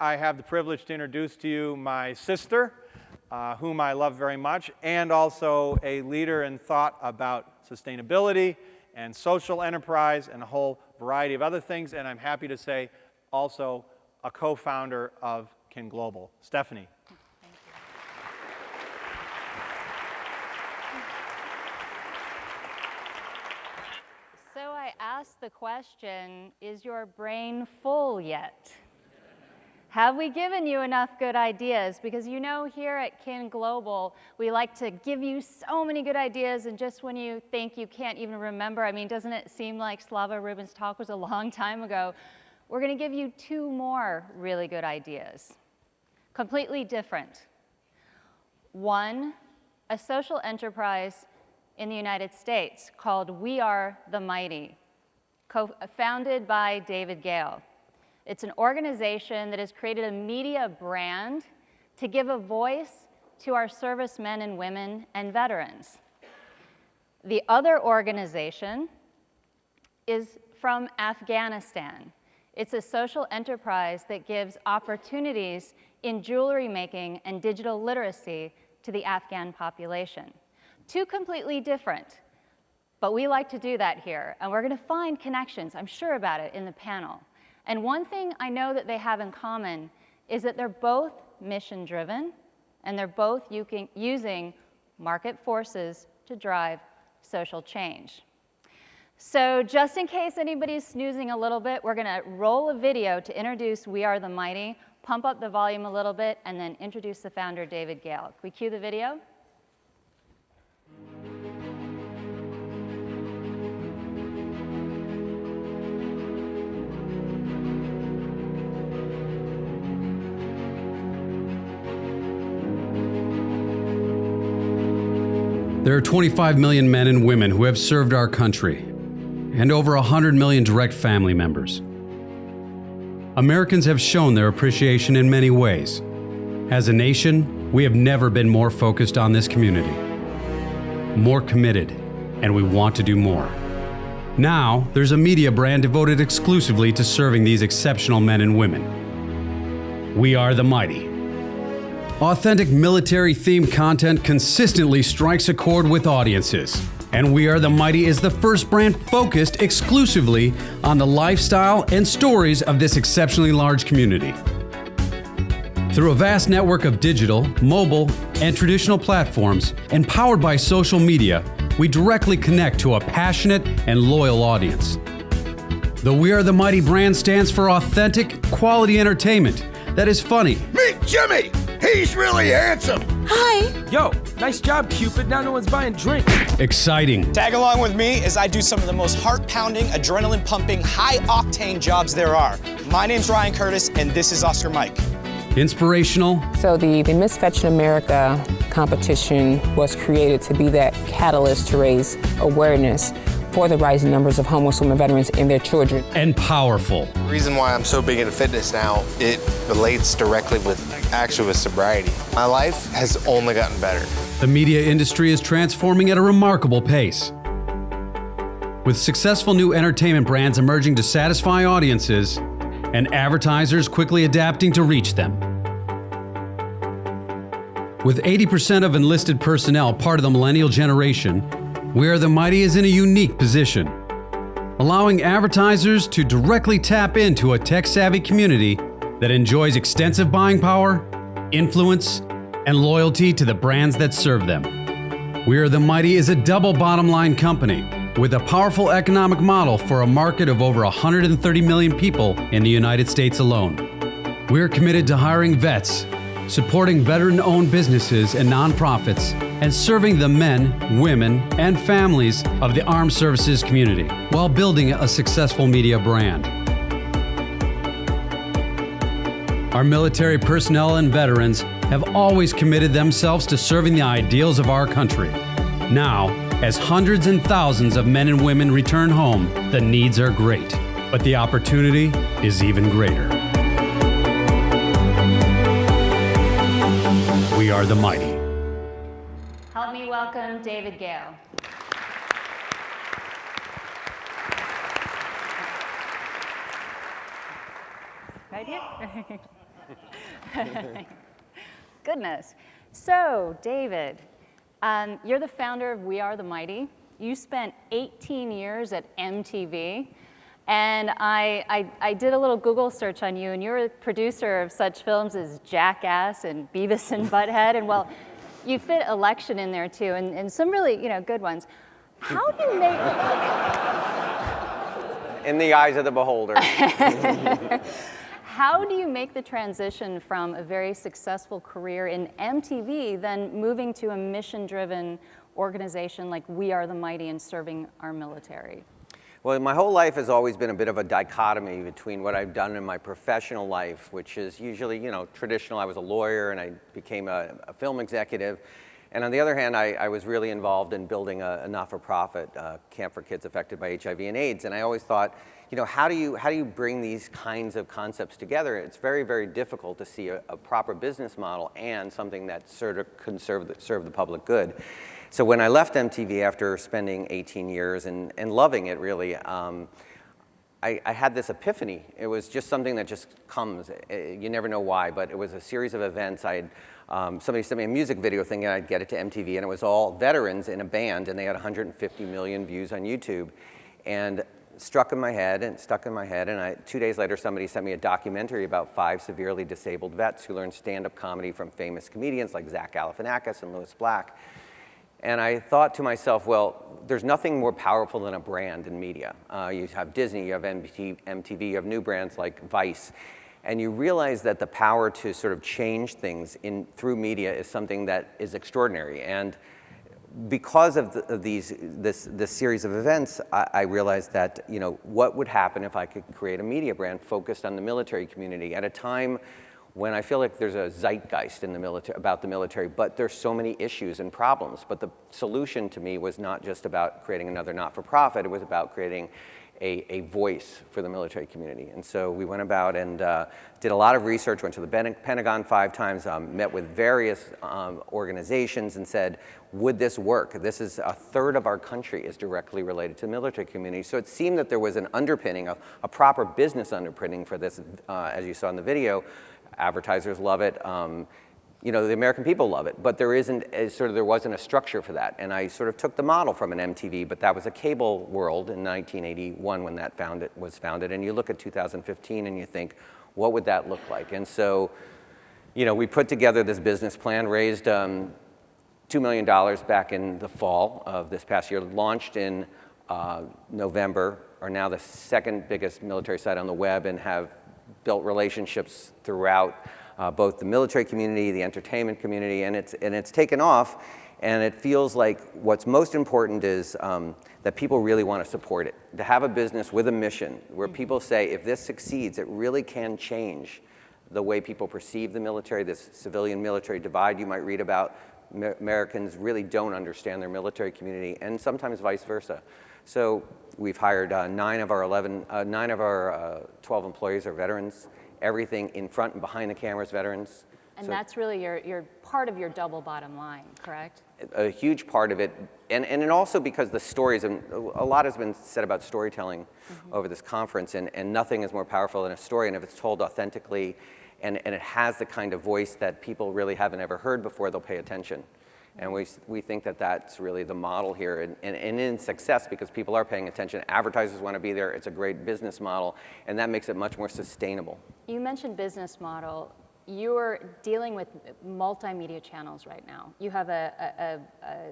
I have the privilege to introduce to you my sister, whom I love very much, and also a leader in thought about sustainability and social enterprise and a whole variety of other things, and I'm happy to say also a co-founder of Kin Global. Stephanie. Thank you. So I asked the question, is your brain full yet? Have we given you enough good ideas? Because you know here at Kin Global, we like to give you so many good ideas, and just when you think you can't even remember, I mean, doesn't it seem like Slava Rubin's talk was a long time ago? We're going to give you 2 more really good ideas, completely different. One, a social enterprise in the United States called We Are the Mighty, founded by David Gale. It's an organization that has created a media brand to give a voice to our servicemen and women and veterans. The other organization is from Afghanistan. It's a social enterprise that gives opportunities in jewelry making and digital literacy to the Afghan population. 2 completely different, but we like to do that here, and we're going to find connections, I'm sure about it, in the panel. And one thing I know that they have in common is that they're both mission-driven, and they're both using market forces to drive social change. So just in case anybody's snoozing a little bit, we're going to roll a video to introduce We Are the Mighty, pump up the volume a little bit, and then introduce the founder, David Gale. Can we cue the video? There are 25 million men and women who have served our country, and over 100 million direct family members. Americans have shown their appreciation in many ways. As a nation, we have never been more focused on this community, more committed, and we want to do more. Now, there's a media brand devoted exclusively to serving these exceptional men and women. We Are the Mighty. Authentic military-themed content consistently strikes a chord with audiences, and We Are the Mighty is the first brand focused exclusively on the lifestyle and stories of this exceptionally large community. Through a vast network of digital, mobile, and traditional platforms, and powered by social media, we directly connect to a passionate and loyal audience. The We Are the Mighty brand stands for authentic, quality entertainment that is funny. Meet Jimmy! He's really handsome! Hi! Yo, nice job, Cupid. Now no one's buying drinks. Exciting. Tag along with me as I do some of the most heart-pounding, adrenaline-pumping, high-octane jobs there are. My name's Ryan Curtis, and this is Oscar Mike. Inspirational. So the Miss Fetch in America competition was created to be that catalyst to raise awareness for the rising numbers of homeless women veterans and their children. And powerful. The reason why I'm so big into fitness now, it relates directly with sobriety. My life has only gotten better. The media industry is transforming at a remarkable pace, with successful new entertainment brands emerging to satisfy audiences and advertisers quickly adapting to reach them. With 80% of enlisted personnel part of the millennial generation, We Are the Mighty is in a unique position, allowing advertisers to directly tap into a tech-savvy community that enjoys extensive buying power, influence, and loyalty to the brands that serve them. We Are the Mighty is a double bottom-line company with a powerful economic model for a market of over 130 million people in the United States alone. We're committed to hiring vets, supporting veteran-owned businesses and nonprofits, and serving the men, women, and families of the armed services community while building a successful media brand. Our military personnel and veterans have always committed themselves to serving the ideals of our country. Now, as hundreds and thousands of men and women return home, the needs are great, but the opportunity is even greater. We Are the Mighty. Help me welcome David Gale. Right here? Goodness. So, David, you're the founder of We Are the Mighty. You spent 18 years at MTV. And I did a little Google search on you, and you're a producer of such films as Jackass and Beavis and Butthead. And well, you fit Election in there too, and some really, good ones. How do you make... In the eyes of the beholder. How do you make the transition from a very successful career in MTV, then moving to a mission-driven organization like We Are the Mighty and serving our military? Well, my whole life has always been a bit of a dichotomy between what I've done in my professional life, which is usually, traditional. I was a lawyer and I became a film executive. And on the other hand, I was really involved in building a not-for-profit camp for kids affected by HIV and AIDS. And I always thought, how do you bring these kinds of concepts together? It's very, very difficult to see a proper business model and something that sort of can serve the public good. So when I left MTV after spending 18 years and loving it really, I had this epiphany. It was just something that just comes. You never know why, but it was a series of events. Somebody sent me a music video thinking I'd get it to MTV, and it was all veterans in a band, and they had 150 million views on YouTube. And stuck in my head, and 2 days later somebody sent me a documentary about 5 severely disabled vets who learned stand-up comedy from famous comedians like Zach Galifianakis and Louis Black. And I thought to myself, well, there's nothing more powerful than a brand in media. You have Disney, you have MTV, you have new brands like Vice. And you realize that the power to sort of change things through media is something that is extraordinary. And because of this series of events, I realized that, what would happen if I could create a media brand focused on the military community at a time when I feel like there's a zeitgeist in the military, about the military, but there's so many issues and problems. But the solution to me was not just about creating another not-for-profit, it was about creating a voice for the military community. And so we went about and did a lot of research, went to the Pentagon 5 times, met with various organizations and said, would this work? This is a third of our country is directly related to the military community. So it seemed that there was an underpinning, a proper business underpinning for this, as you saw in the video. Advertisers love it. The American people love it, but there wasn't a structure for that. And I sort of took the model from an MTV, but that was a cable world in 1981 when that was founded. And you look at 2015 and you think, what would that look like? And so, we put together this business plan, raised $2 million back in the fall of this past year, launched in November, are now the second biggest military site on the web, and have built relationships throughout both the military community, the entertainment community, and it's taken off. And it feels like what's most important is that people really want to support it. To have a business with a mission where people say, if this succeeds, it really can change the way people perceive the military, this civilian-military divide you might read about. Americans really don't understand their military community, and sometimes vice versa. So we've hired 9 of our 12 employees are veterans. Everything in front and behind the camera is veterans. And so that's really your part of your double bottom line, correct? A huge part of it, and also because the stories, and a lot has been said about storytelling over this conference, and nothing is more powerful than a story, and if it's told authentically, and it has the kind of voice that people really haven't ever heard before, they'll pay attention. And we think that that's really the model here, and in success, because people are paying attention, advertisers want to be there, it's a great business model, and that makes it much more sustainable. You mentioned business model. You're dealing with multimedia channels right now. You have a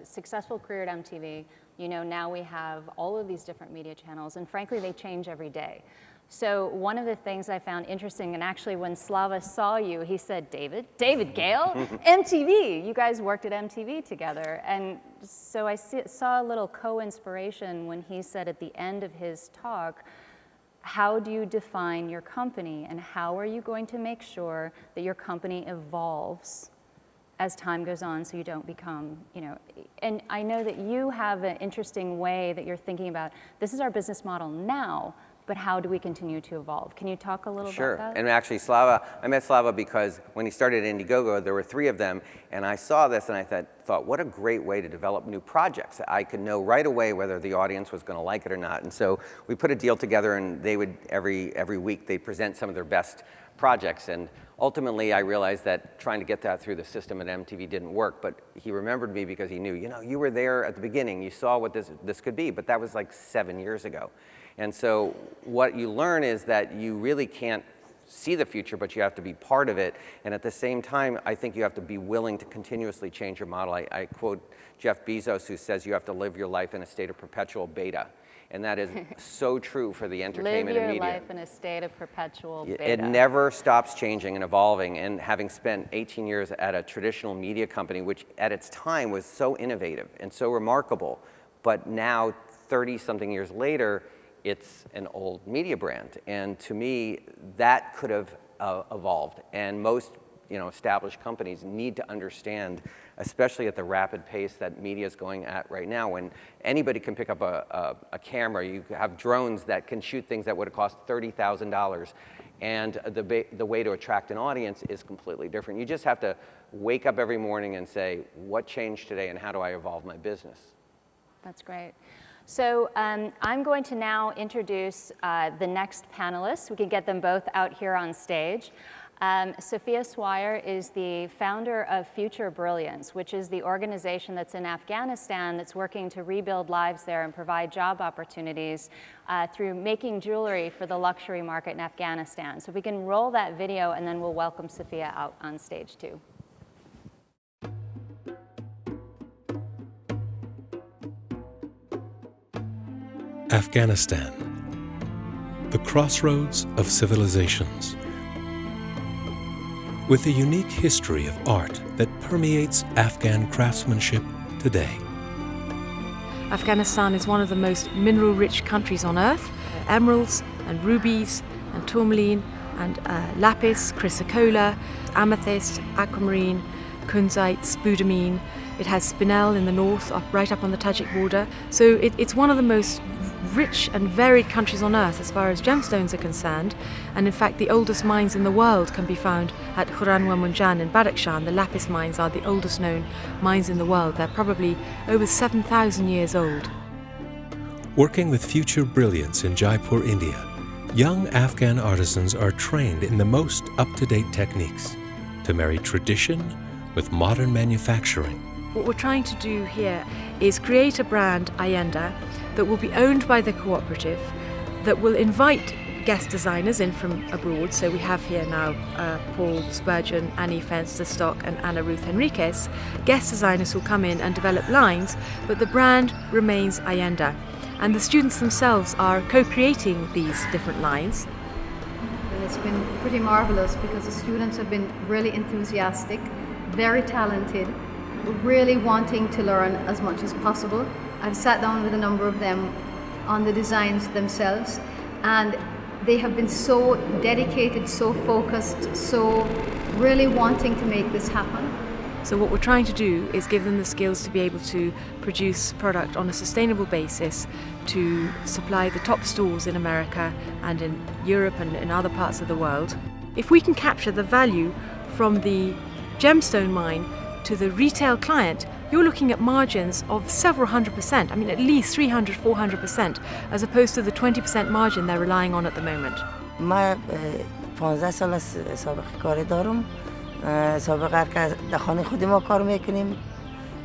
successful career at MTV. Now we have all of these different media channels, and frankly, they change every day. So one of the things I found interesting, and actually when Slava saw you, he said, David Gale, MTV, you guys worked at MTV together. And so I saw a little co-inspiration when he said at the end of his talk, how do you define your company, and how are you going to make sure that your company evolves as time goes on so you don't become, and I know that you have an interesting way that you're thinking about, this is our business model now, but how do we continue to evolve? Can you talk a little about that? Sure, and actually I met Slava because when he started Indiegogo, there were 3 of them, and I saw this and I thought, thought, what a great way to develop new projects. I could know right away whether the audience was going to like it or not. And so we put a deal together, and they would, every week, they'd present some of their best projects. And ultimately, I realized that trying to get that through the system at MTV didn't work. But he remembered me because he knew, you know, you were there at the beginning. You saw what this could be. But that was like 7 years ago. And so what you learn is that you really can't see the future, but you have to be part of it. And at the same time, I think you have to be willing to continuously change your model. I quote Jeff Bezos, who says you have to live your life in a state of perpetual beta. And that is so true for the entertainment and media. Live your life in a state of perpetual beta. It never stops changing and evolving. And having spent 18 years at a traditional media company, which at its time was so innovative and so remarkable, but now 30-something years later, it's an old media brand. And to me, that could have evolved. And most established companies need to understand, especially at the rapid pace that media is going at right now, when anybody can pick up a camera. You have drones that can shoot things that would have cost $30,000. And the way to attract an audience is completely different. You just have to wake up every morning and say, what changed today and how do I evolve my business? That's great. So I'm going to now introduce the next panelists. We can get them both out here on stage. Sophia Swire is the founder of Future Brilliance, which is the organization that's in Afghanistan that's working to rebuild lives there and provide job opportunities through making jewelry for the luxury market in Afghanistan. So if we can roll that video, and then we'll welcome Sophia out on stage too. Afghanistan, the crossroads of civilizations. With a unique history of art that permeates Afghan craftsmanship today. Afghanistan is one of the most mineral-rich countries on earth. Emeralds and rubies and tourmaline and lapis, chrysocolla, amethyst, aquamarine, kunzite, spudamine. It has spinel in the north, right up on the Tajik border. So it's one of the most rich and varied countries on earth as far as gemstones are concerned. And in fact, the oldest mines in the world can be found at Huran wa Munjan in Badakhshan. The lapis mines are the oldest known mines in the world. They're probably over 7,000 years old. Working with Future Brilliance in Jaipur, India, young Afghan artisans are trained in the most up-to-date techniques to marry tradition with modern manufacturing. What we're trying to do here is create a brand, Ayenda, that will be owned by the cooperative, that will invite guest designers in from abroad. So we have here now Paul Spurgeon, Annie Fenster-Stock and Anna Ruth Enriquez. Guest designers will come in and develop lines, but the brand remains Ayenda. And the students themselves are co-creating these different lines. It's been pretty marvelous because the students have been really enthusiastic, very talented, really wanting to learn as much as possible. I've sat down with a number of them on the designs themselves, and they have been so dedicated, so focused, so really wanting to make this happen. So what we're trying to do is give them the skills to be able to produce product on a sustainable basis, to supply the top stores in America and in Europe and in other parts of the world. If we can capture the value from the gemstone mine to the retail client, you're looking at margins of several 100%, I mean at least 300, 400%, as opposed to the 20% margin they're relying on at the moment. من 15 سال از سابقه کاری دارم. سابقه در خانه خود ما کار میکنیم.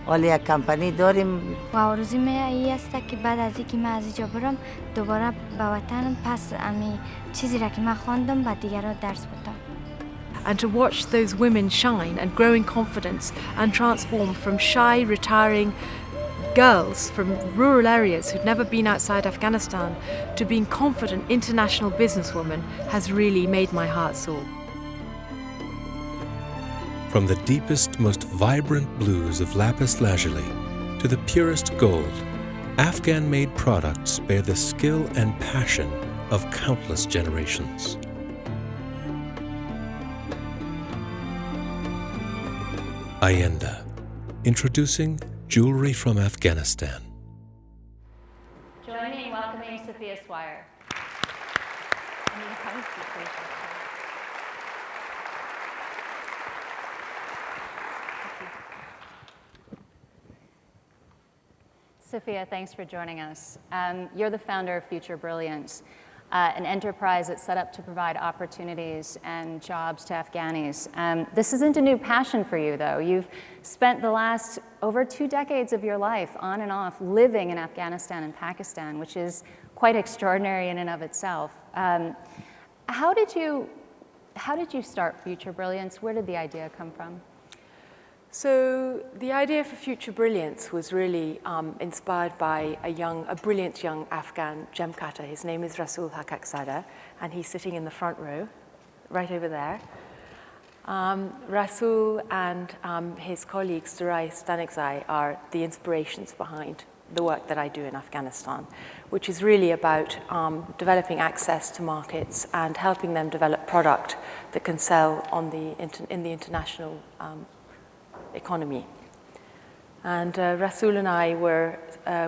ولی یک کمپانی داریم. و آرزوی من این است که بعد از اینکه من از اینجا برم دوباره به وطنم پس امی چیزی را که من خواندم به دیگران درس بدم. And to watch those women shine and grow in confidence and transform from shy, retiring girls from rural areas who'd never been outside Afghanistan to being confident international businesswomen has really made my heart soar. From the deepest, most vibrant blues of lapis lazuli to the purest gold, Afghan-made products bear the skill and passion of countless generations. Ayenda, introducing jewelry from Afghanistan. Join me in welcoming Sophia Swire. Sophia, thanks for joining us. You're the founder of Future Brilliance, an enterprise that's set up to provide opportunities and jobs to Afghanis. This isn't a new passion for you, though. You've spent the last over 2 decades of your life on and off living in Afghanistan and Pakistan, which is quite extraordinary in and of itself. How did you start Future Brilliance? Where did the idea come from? So the idea for Future Brilliance was really inspired by a brilliant young Afghan gem cutter. His name is Rasul Hakakzada, and he's sitting in the front row, right over there. Rasul and his colleague Surai Stanigzai are the inspirations behind the work that I do in Afghanistan, which is really about developing access to markets and helping them develop product that can sell in the international economy. And Rasul and I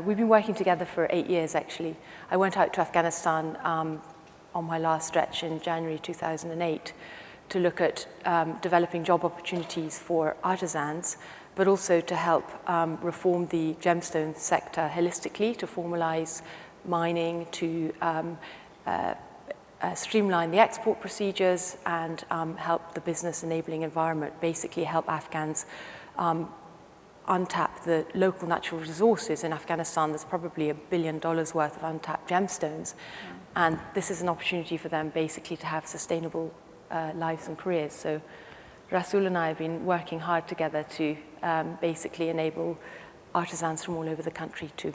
we've been working together for 8 years actually. I went out to Afghanistan on my last stretch in January 2008 to look at developing job opportunities for artisans, but also to help reform the gemstone sector holistically, to formalize mining, to streamline the export procedures and help the business enabling environment, basically help Afghans untap the local natural resources. In Afghanistan, there's probably $1 billion worth of untapped gemstones. And this is an opportunity for them basically to have sustainable lives and careers. So Rasul and I have been working hard together to basically enable artisans from all over the country to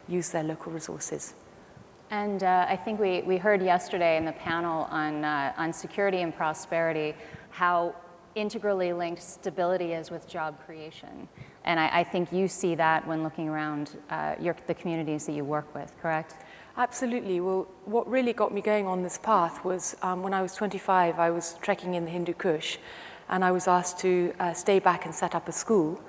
use their local resources. And I think we heard yesterday in the panel on security and prosperity how integrally linked stability is with job creation. And I think you see that when looking around the communities that you work with, correct? Absolutely. Well, what really got me going on this path was when I was 25, I was trekking in the Hindu Kush, and I was asked to stay back and set up a school.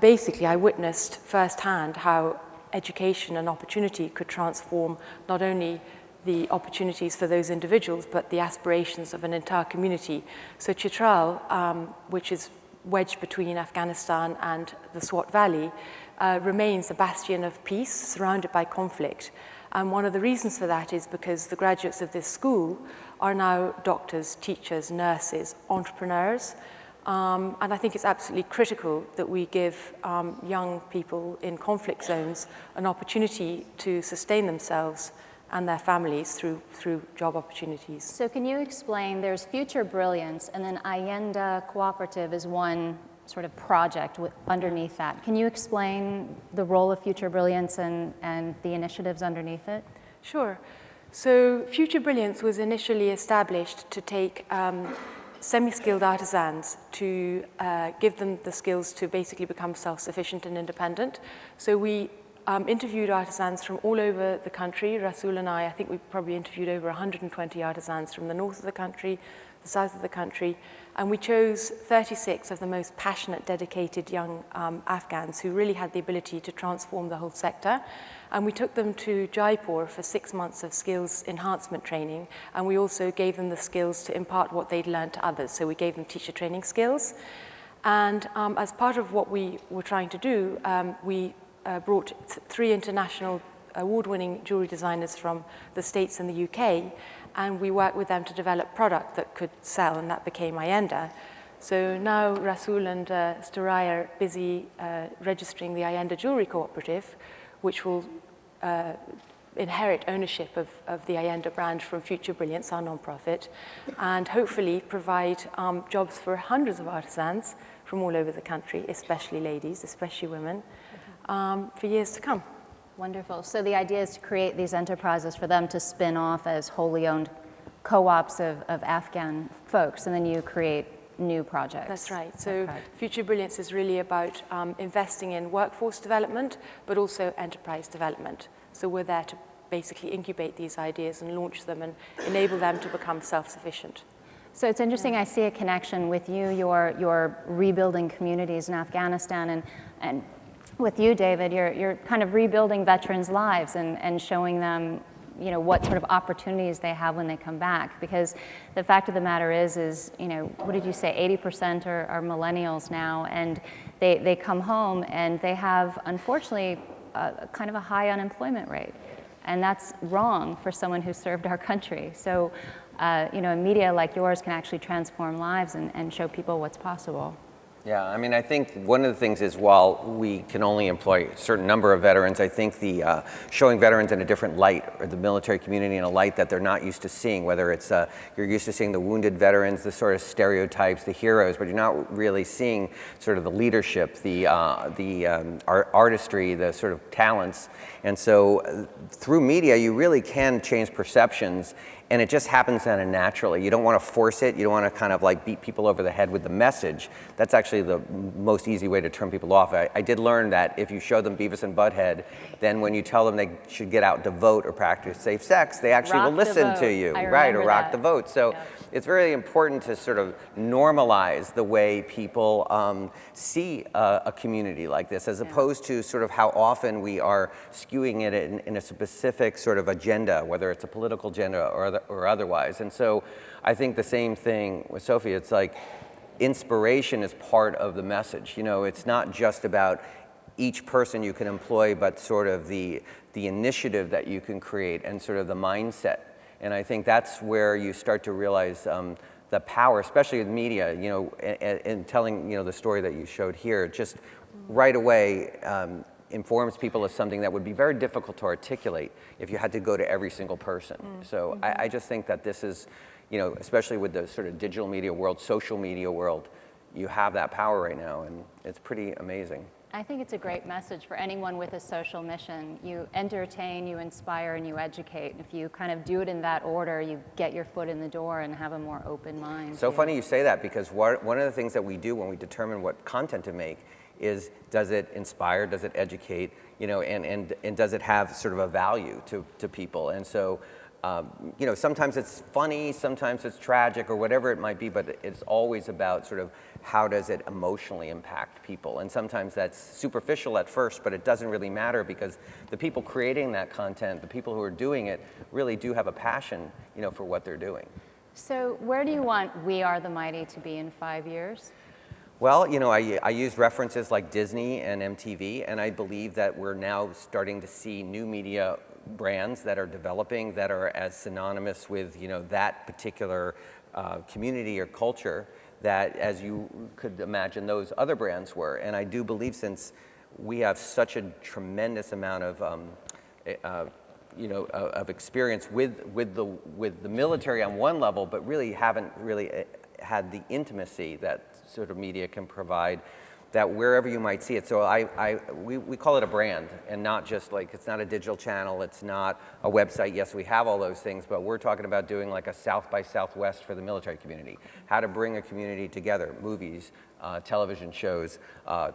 Basically, I witnessed firsthand how education and opportunity could transform not only the opportunities for those individuals, but the aspirations of an entire community. So Chitral, which is wedged between Afghanistan and the Swat Valley, remains a bastion of peace surrounded by conflict. And one of the reasons for that is because the graduates of this school are now doctors, teachers, nurses, entrepreneurs. And I think it's absolutely critical that we give young people in conflict zones an opportunity to sustain themselves and their families through job opportunities. So can you explain, there's Future Brilliance, and then Allenda Cooperative is one sort of project underneath that. Can you explain the role of Future Brilliance and the initiatives underneath it? Sure. So Future Brilliance was initially established to take semi-skilled artisans to give them the skills to basically become self-sufficient and independent. So we interviewed artisans from all over the country. Rasul and I think we probably interviewed over 120 artisans from the north of the country, the south of the country, and we chose 36 of the most passionate, dedicated young Afghans who really had the ability to transform the whole sector. And we took them to Jaipur for 6 months of skills enhancement training, and we also gave them the skills to impart what they'd learned to others. So we gave them teacher training skills. And as part of what we were trying to do, we brought 3 international award-winning jewelry designers from the States and the UK, and we worked with them to develop product that could sell, and that became Allenda. So now Rasul and Sturai are busy registering the Allenda Jewelry Cooperative, which will inherit ownership of the Allenda brand from Future Brilliance, our non-profit, and hopefully provide jobs for hundreds of artisans from all over the country, especially ladies, especially women, for years to come. Wonderful. So the idea is to create these enterprises for them to spin off as wholly owned co-ops of Afghan folks, and then you create new projects. That's right. So Future Brilliance is really about investing in workforce development, but also enterprise development. So we're there to basically incubate these ideas and launch them and enable them to become self-sufficient. So it's interesting, I see a connection with you, you're rebuilding communities in Afghanistan, and with you, David, you're kind of rebuilding veterans' lives and showing them, you know, what sort of opportunities they have when they come back. Because the fact of the matter is, you know, what did you say, 80% are millennials now, and they come home and they have, unfortunately, kind of a high unemployment rate. And that's wrong for someone who served our country. So, you know, media like yours can actually transform lives and show people what's possible. Yeah, I mean, I think one of the things is while we can only employ a certain number of veterans, I think the showing veterans in a different light, or the military community in a light that they're not used to seeing, whether it's you're used to seeing the wounded veterans, the sort of stereotypes, the heroes, but you're not really seeing sort of the leadership, the artistry, the sort of talents. And so through media, you really can change perceptions, and it just happens kind of naturally. You don't want to force it. You don't want to kind of like beat people over the head with the message. That's actually the most easy way to turn people off. I did learn that if you show them Beavis and Butthead, then when you tell them they should get out to vote or practice safe sex, they actually will listen to you, right? Or rock the vote. So it's very important to sort of normalize the way people see a community like this, as opposed to sort of how often we are skewing it in a specific sort of agenda, whether it's a political agenda or otherwise. And so I think the same thing with Sophie. It's like inspiration is part of the message. You know, it's not just about each person you can employ, but sort of the initiative that you can create and sort of the mindset. And I think that's where you start to realize the power, especially with media, you know, and telling, you know, the story that you showed here, just right away informs people of something that would be very difficult to articulate if you had to go to every single person. So I just think that this is, you know, especially with the sort of digital media world, social media world, you have that power right now, and it's pretty amazing. I think it's a great message for anyone with a social mission. You entertain, you inspire, and you educate. If you kind of do it in that order, you get your foot in the door and have a more open mind. So funny you say that, because one of the things that we do when we determine what content to make is, does it inspire, does it educate, you know, and does it have sort of a value to people? And so, you know, sometimes it's funny, sometimes it's tragic, or whatever it might be, but it's always about sort of how does it emotionally impact people. And sometimes that's superficial at first, but it doesn't really matter, because the people creating that content, the people who are doing it, really do have a passion, you know, for what they're doing. So where do you want We Are the Mighty to be in 5 years? Well, you know, I use references like Disney and MTV, and I believe that we're now starting to see new media brands that are developing that are as synonymous with, you know, that particular community or culture that, as you could imagine, those other brands were. And I do believe, since we have such a tremendous amount of you know, of experience with the military on one level, but really haven't really had the intimacy that sort of media can provide, that wherever you might see it. So we call it a brand, and not just like, it's not a digital channel, it's not a website. Yes, we have all those things, but we're talking about doing like a South by Southwest for the military community. How to bring a community together, movies, television shows,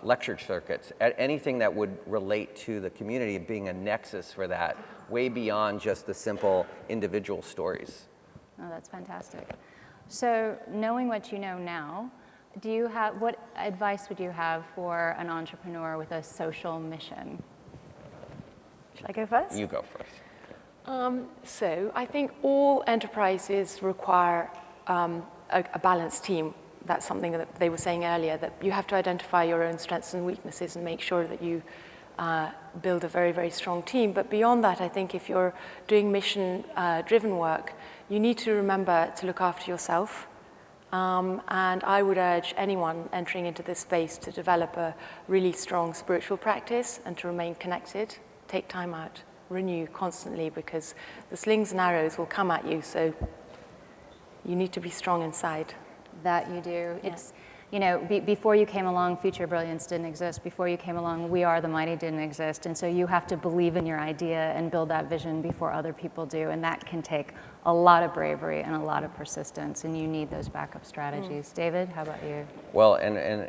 lecture circuits, anything that would relate to the community, being a nexus for that, way beyond just the simple individual stories. Oh, that's fantastic. So knowing what you know now, do you have, what advice would you have for an entrepreneur with a social mission? Should I go first? You go first. So I think all enterprises require a balanced team. That's something that they were saying earlier, that you have to identify your own strengths and weaknesses and make sure that you build a very, very strong team. But beyond that, I think if you're doing mission-driven work, you need to remember to look after yourself. And I would urge anyone entering into this space to develop a really strong spiritual practice and to remain connected. Take time out, renew constantly, because the slings and arrows will come at you, so you need to be strong inside. That you do. Yeah. It's, you know, before you came along, Future Brilliance didn't exist. Before you came along, We Are the Mighty didn't exist. And so you have to believe in your idea and build that vision before other people do. And that can take a lot of bravery and a lot of persistence. And you need those backup strategies. David, how about you? Well, and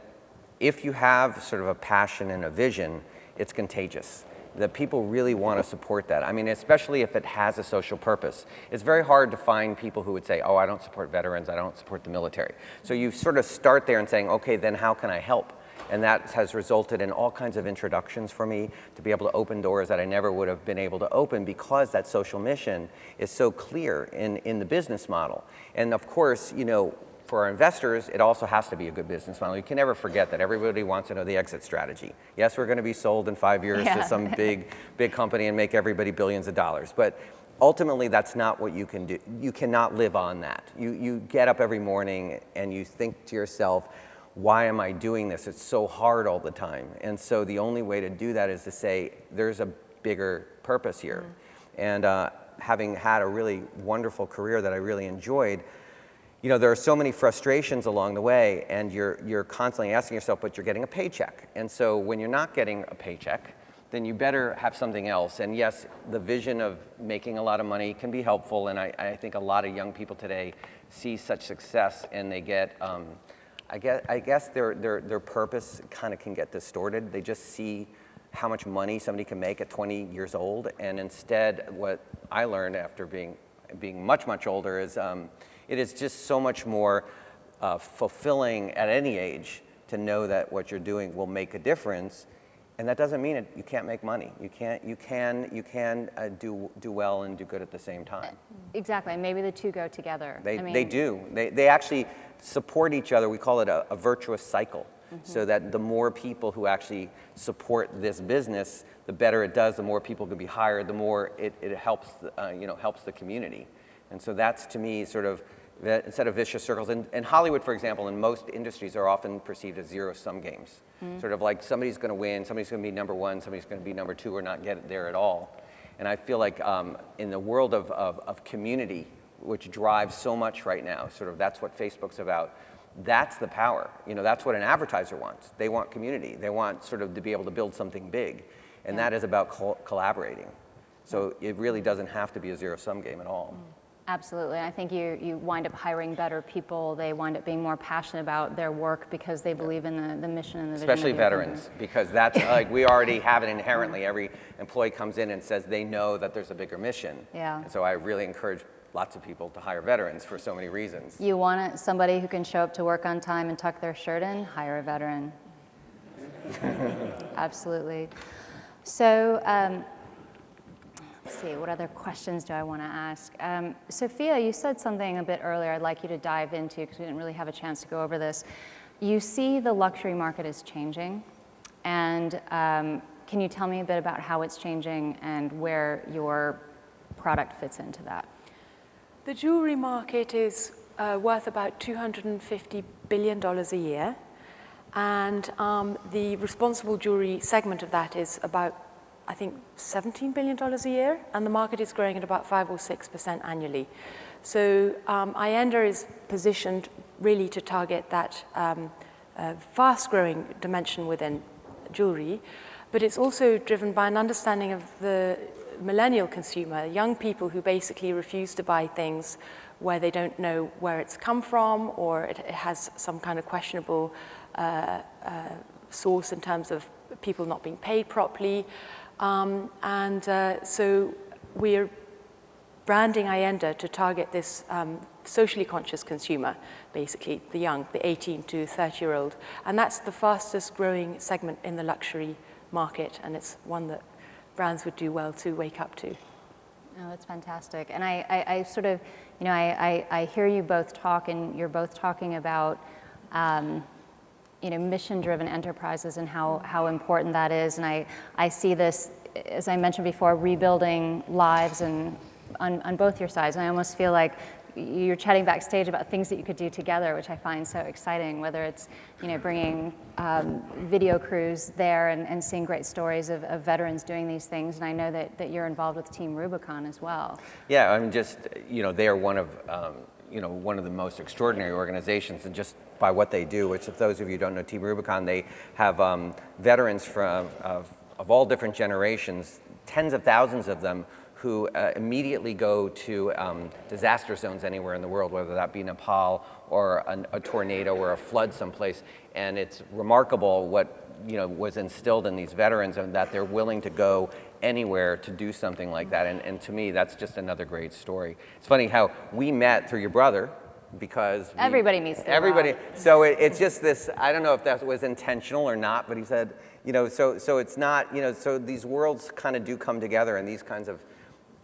if you have sort of a passion and a vision, it's contagious. That people really want to support that. I mean, especially if it has a social purpose. It's very hard to find people who would say, oh, I don't support veterans, I don't support the military. So you sort of start there and saying, okay, then how can I help? And that has resulted in all kinds of introductions for me to be able to open doors that I never would have been able to open, because that social mission is so clear in the business model. And of course, you know, for our investors, it also has to be a good business model. You can never forget that everybody wants to know the exit strategy. Yes, we're going to be sold in 5 years to some big company and make everybody billions of dollars. But ultimately, that's not what you can do. You cannot live on that. You get up every morning and you think to yourself, why am I doing this? It's so hard all the time. And so the only way to do that is to say, there's a bigger purpose here. And having had a really wonderful career that I really enjoyed, you know, there are so many frustrations along the way, and you're constantly asking yourself, but you're getting a paycheck. And so when you're not getting a paycheck, then you better have something else. And yes, the vision of making a lot of money can be helpful, and I think a lot of young people today see such success, and they get, I guess their purpose kind of can get distorted. They just see how much money somebody can make at 20 years old, and instead, what I learned after being much, much older is it is just so much more fulfilling at any age to know that what you're doing will make a difference. And that doesn't mean you can't make money. You can do well and do good at the same time. Exactly, and maybe the two go together. They do. They actually support each other. We call it a virtuous cycle. So that the more people who actually support this business, the better it does. The more people can be hired, the more it helps helps the community. And so that's, to me, sort of instead of vicious circles. In Hollywood, for example, in most industries are often perceived as zero-sum games. Sort of like somebody's going to win, somebody's going to be number one, somebody's going to be number two, or not get there at all. And I feel like in the world of community, which drives so much right now, sort of that's what Facebook's about. That's the power. You know, that's what an advertiser wants. They want community. They want sort of to be able to build something big. And that is about collaborating. So it really doesn't have to be a zero-sum game at all. Absolutely. I think you wind up hiring better people. They wind up being more passionate about their work because they believe in the mission and the vision. Especially veterans, because that's like we already have it inherently. Every employee comes in and says they know that there's a bigger mission. Yeah. And so I really encourage lots of people to hire veterans for so many reasons. You want somebody who can show up to work on time and tuck their shirt in? Hire a veteran. Absolutely. So, let's see, what other questions do I want to ask? Sophia, you said something a bit earlier I'd like you to dive into because we didn't really have a chance to go over this. You see the luxury market is changing, and can you tell me a bit about how it's changing and where your product fits into that? The jewelry market is worth about $250 billion a year, and the responsible jewelry segment of that is about, I think, $17 billion a year, and the market is growing at about 5 or 6% annually. So Allenda is positioned really to target that fast-growing dimension within jewelry, but it's also driven by an understanding of the millennial consumer, young people who basically refuse to buy things where they don't know where it's come from, or it has some kind of questionable source in terms of people not being paid properly. So we're branding Allenda to target this socially conscious consumer, basically the young, the 18 to 30-year-old. And that's the fastest growing segment in the luxury market, and it's one that brands would do well to wake up to. Oh, that's fantastic. And I sort of, you know, I hear you both talk, and you're both talking about, you know, mission-driven enterprises and how important that is. And I see this, as I mentioned before, rebuilding lives and on both your sides. And I almost feel like you're chatting backstage about things that you could do together, which I find so exciting, whether it's, you know, bringing video crews there and seeing great stories of veterans doing these things. And I know that you're involved with Team Rubicon as well. Yeah, I mean, just, you know, they are one of the most extraordinary organizations, and just by what they do, which if those of you who don't know Team Rubicon, they have veterans of all different generations, tens of thousands of them, who immediately go to disaster zones anywhere in the world, whether that be Nepal or a tornado or a flood someplace. And it's remarkable what, you know, was instilled in these veterans, and that they're willing to go anywhere to do something like that. And to me, that's just another great story. It's funny how we met through your brother, because everybody meets through everybody. Rob. So it's just this, I don't know if that was intentional or not, but he said, you know, so it's not, you know, so these worlds kind of do come together, and these kinds of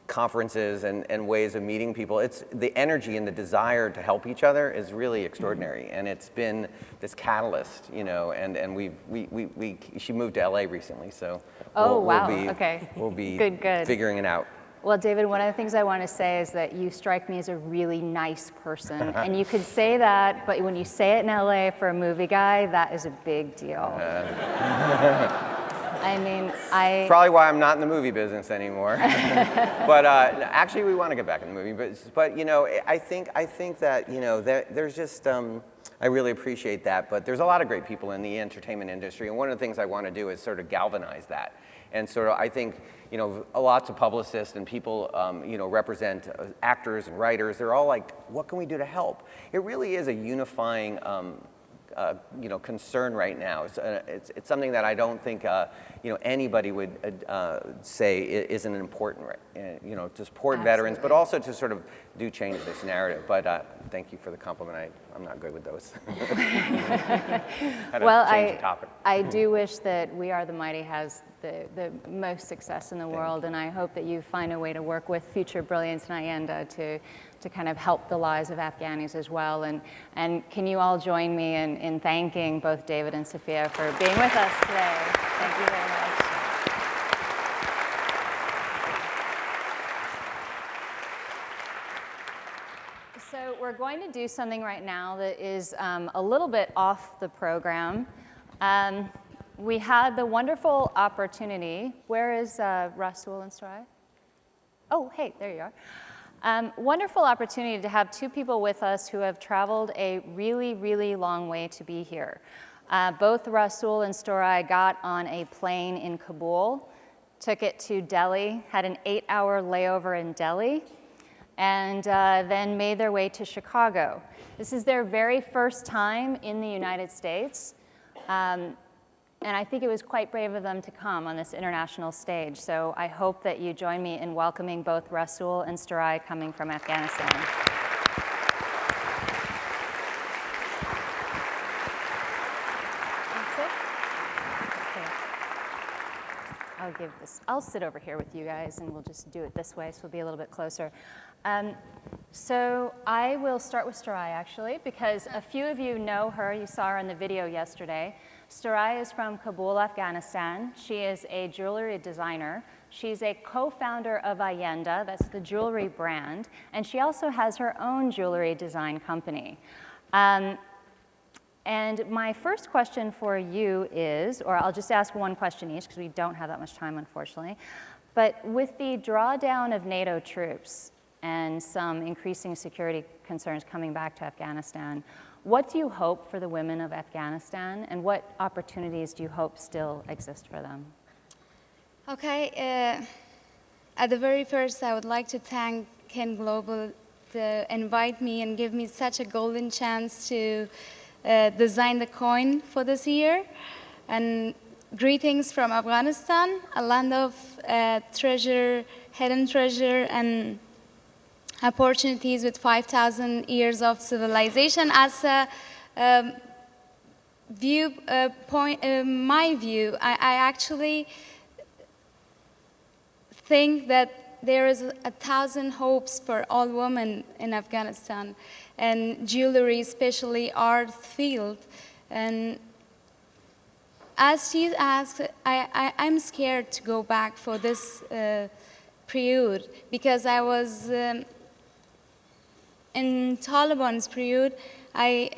conferences and ways of meeting people. It's the energy and the desire to help each other is really extraordinary, and it's been this catalyst, you know. And she moved to LA recently, so we'll be good. figuring it out. Well, David, one of the things I want to say is that you strike me as a really nice person, and you could say that, but when you say it in LA for a movie guy, that is a big deal. I mean, probably why I'm not in the movie business anymore. But actually, we want to get back in the movie business. But you know, I think that, you know, there's just I really appreciate that. But there's a lot of great people in the entertainment industry, and one of the things I want to do is sort of galvanize that. And sort of, I think, you know, lots of publicists and people, you know, represent actors and writers. They're all like, what can we do to help? It really is a unifying you know, concern right now. It's something that I don't think you know, anybody would say isn't important, you know, to support veterans, but also to sort of do change this narrative. But thank you for the compliment. I'm not good with those. Well, I do wish that We Are the Mighty has the most success in the world, and I hope that you find a way to work with Future Brilliance and Ayenda to kind of help the lives of Afghanis as well. And can you all join me in thanking both David and Sophia for being with us today? Thank you very much. So we're going to do something right now that is a little bit off the program. We had the wonderful opportunity. Where is Rasul and Sarai? Oh, hey, there you are. Wonderful opportunity to have two people with us who have traveled a really, really long way to be here. Both Rasul and Storai got on a plane in Kabul, took it to Delhi, had an 8-hour layover in Delhi, and then made their way to Chicago. This is their very first time in the United States. And I think it was quite brave of them to come on this international stage. So I hope that you join me in welcoming both Rasul and Storai coming from Afghanistan. Okay. I'll sit over here with you guys, and we'll just do it this way, so we'll be a little bit closer. So I will start with Storai, actually, because a few of you know her. You saw her in the video yesterday. Storai is from Kabul, Afghanistan. She is a jewelry designer. She's a co-founder of Ayenda, that's the jewelry brand, and she also has her own jewelry design company. And my first question for you is, or I'll just ask one question each because we don't have that much time, unfortunately, but with the drawdown of NATO troops and some increasing security concerns coming back to Afghanistan, what do you hope for the women of Afghanistan, and what opportunities do you hope still exist for them? Okay, at the very first, I would like to thank Ken Global to invite me and give me such a golden chance to design the coin for this year. And greetings from Afghanistan, a land of treasure, hidden treasure, and opportunities with 5,000 years of civilization. As a my view, I actually think that there is 1,000 hopes for all women in Afghanistan, and jewelry, especially art field. And as she asked, I'm scared to go back for this period, because I was in Taliban's period. I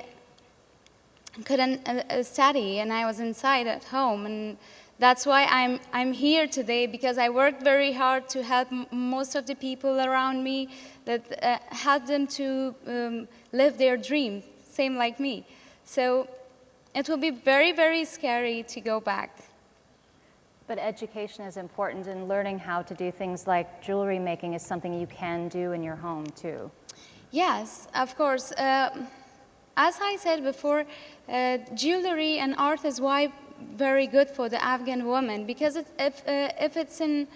couldn't study, and I was inside at home, and that's why I'm here today, because I worked very hard to help most of the people around me, that help them to live their dream, same like me. So it will be very, very scary to go back. But education is important, and learning how to do things like jewelry making is something you can do in your home too. Yes, of course. As I said before, jewelry and art is why very good for the Afghan woman, because if it's in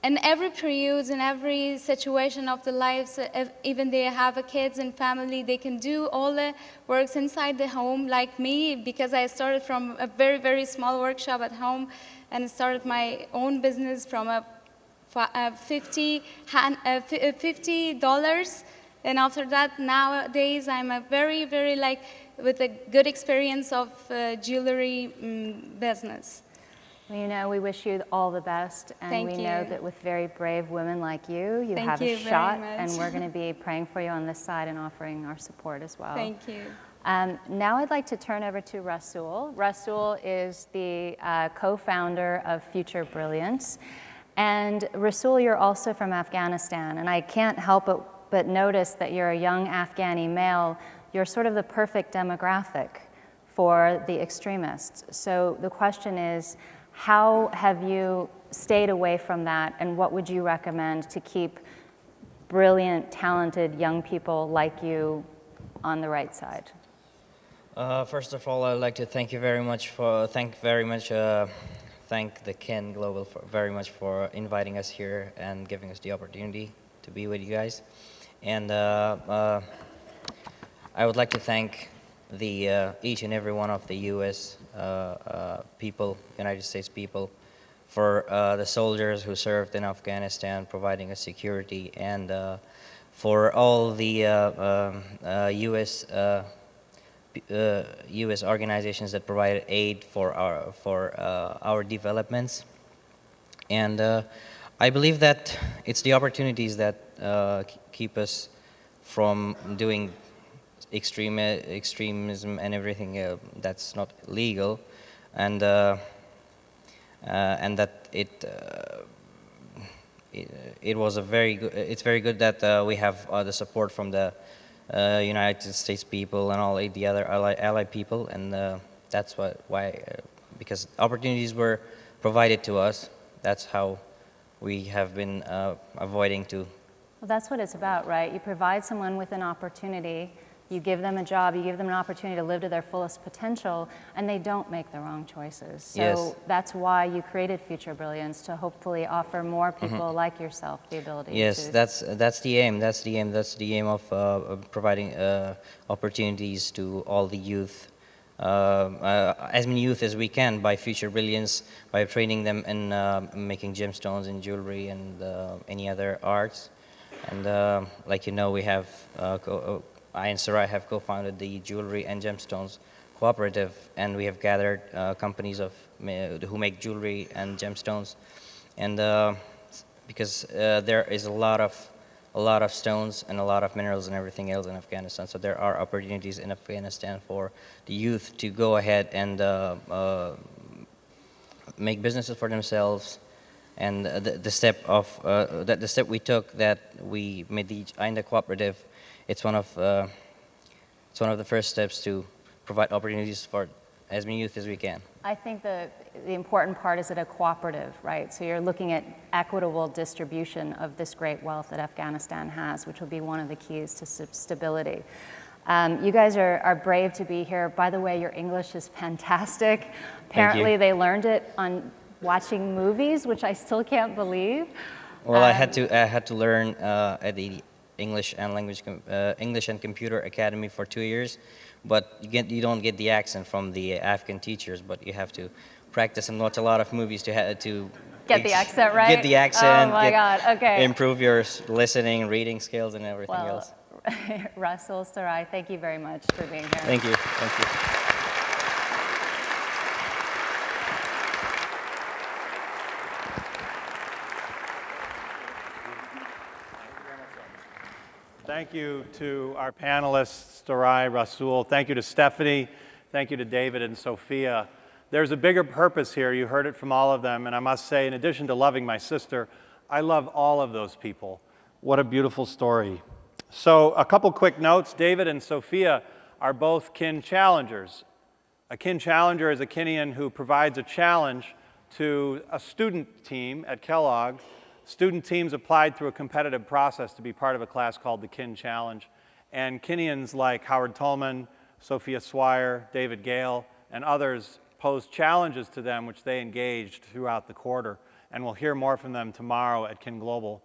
every period, in every situation of the lives, if even they have a kids and family, they can do all the works inside the home, like me, because I started from a very, very small workshop at home and started my own business from a $50, and after that, nowadays I'm a very, very with a good experience of jewelry business. Well, you know, we wish you all the best, and Thank we you. know that with very brave women like you, Thank have you a very shot, much. and we're going to be praying for you on this side and offering our support as well. Thank you. Now I'd like to turn over to Rasul. Rasul is the co-founder of Future Brilliance. And Rasul, you're also from Afghanistan, and I can't help but notice that you're a young Afghani male. You're sort of the perfect demographic for the extremists. So the question is, how have you stayed away from that, and what would you recommend to keep brilliant, talented young people like you on the right side? First of all, I'd like to thank the Kin Global very much for inviting us here and giving us the opportunity to be with you guys. And I would like to thank each and every one of the U.S. people, United States people, for the soldiers who served in Afghanistan, providing us security, and for all the U.S. organizations that provided aid for our developments. And I believe that it's the opportunities that keep us from doing extremism and everything that's not legal, and that it was a very good. It's very good that we have the support from the United States people and all the other allied people, and that's why because opportunities were provided to us. That's how we have been avoiding to. Well, that's what it's about, right? You provide someone with an opportunity, you give them a job, you give them an opportunity to live to their fullest potential, and they don't make the wrong choices. So yes. That's why you created Future Brilliance, to hopefully offer more people like yourself the ability yes, to... that's the aim. That's the aim of providing opportunities to all the youth, as many youth as we can, by Future Brilliance, by training them in making gemstones and jewelry and any other arts. And like you know, we have I and Sarai have co-founded the Jewelry and Gemstones Cooperative, and we have gathered companies who make jewelry and gemstones, and because there is a lot of stones and a lot of minerals and everything else in Afghanistan, so there are opportunities in Afghanistan for the youth to go ahead and make businesses for themselves. And the step we took, that we made the Ainda Cooperative, it's one of the first steps to provide opportunities for as many youth as we can. I think the important part is that a cooperative, right? So you're looking at equitable distribution of this great wealth that Afghanistan has, which will be one of the keys to stability. You guys are brave to be here. By the way, your English is fantastic. Apparently they learned it on watching movies, which I still can't believe. Well, I had to learn at the English and Computer Academy for 2 years, but you don't get the accent from the Afghan teachers, but you have to practice and watch a lot of movies to get the accent right. Get the accent. Oh my God! Okay. Improve your listening, reading skills, and everything else. Rasul, Sarai, thank you very much for being here. Thank you. Thank you. Thank you to our panelists, Sarai, Rasul. Thank you to Stephanie. Thank you to David and Sophia. There's a bigger purpose here. You heard it from all of them. And I must say, in addition to loving my sister, I love all of those people. What a beautiful story. So a couple quick notes. David and Sophia are both kin challengers. A kin challenger is a Kinian who provides a challenge to a student team at Kellogg. Student teams applied through a competitive process to be part of a class called the Kin Challenge. And Kinians like Howard Tolman, Sophia Swire, David Gale, and others posed challenges to them which they engaged throughout the quarter. And we'll hear more from them tomorrow at Kin Global.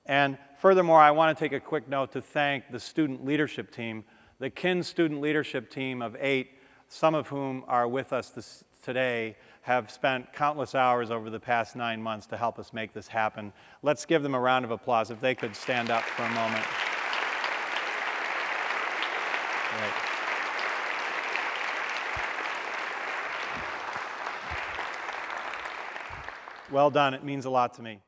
And furthermore, I want to take a quick note to thank the student leadership team, the Kin student leadership team of 8, some of whom are with us today have spent countless hours over the past 9 months to help us make this happen. Let's give them a round of applause if they could stand up for a moment. Great. Well done. It means a lot to me.